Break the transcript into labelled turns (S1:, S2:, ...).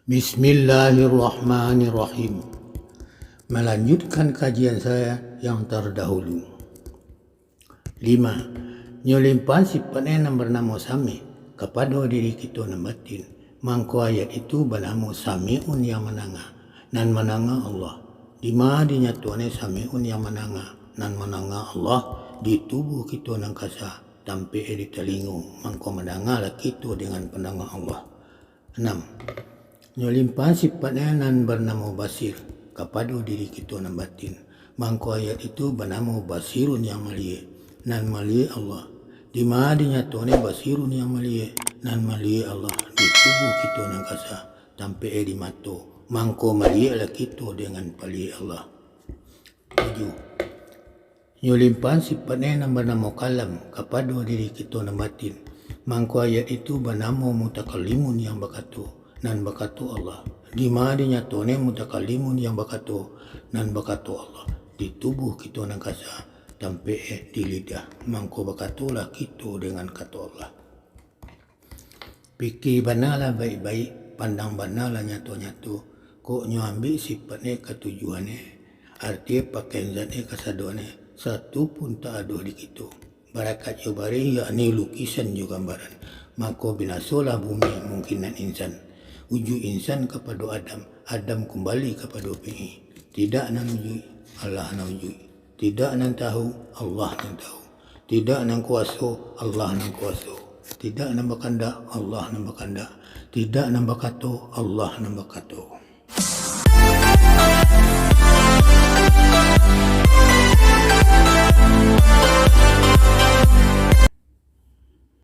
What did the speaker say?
S1: Bismillahirrahmanirrahim. Melanjutkan kajian saya yang terdahulu. 5. Nyolimpan sifatnya yang bernama sami kepada diri kita nambatin. Mangko ayat itu bernama sami'un yang menanga nan menanga Allah. Di mana dinyatuannya sami'un yang menanga nan menanga Allah di tubuh kita nang kasa tampi di telingu. Mangko menanga lah kita dengan pendengar Allah. 6. Nyolimpan sifatnya nan bernama basir kepada diri kita nan batin. Mangko ayat itu bernama basirun yang mulia nan mulia Allah. Di mana dinyatuannya basirun yang mulia nan mulia Allah di tubuh kita nan kasa tampi di mata. Mangko mulia lah kita dengan mulia Allah. 7. Nyolimpan sifatnya nan bernama kalam kepada diri kita nan batin. Mangko ayat itu bernama mutakallimun yang berkata nan berkata Allah. Di mana dinyatuannya mutakallimun yang berkata nan berkata Allah di tubuh kita nan kasa tampi di lidah. Mangko berkatalah kita dengan kata Allah. Fikir banalah baik-baik, pandang banalah nyatu-nyatu. Kok nyo ambil sifatnya ketujuannya, arti pakai zatnya kesaduannya, satu pun tak ada di kita. Barakat jabari yakni lukisan juga gambaran. Maka binasalah bumi mungkinan insan. Uju insan kepada Adam, Adam kembali kepada Pi. Tidak nan uju, Allah nan uju. Tidak nan tahu, Allah nan tahu. Tidak nan kuasa, Allah nan kuasa. Tidak nan berkandak, Allah nan berkandak. Tidak nan berkata, Allah nan berkata.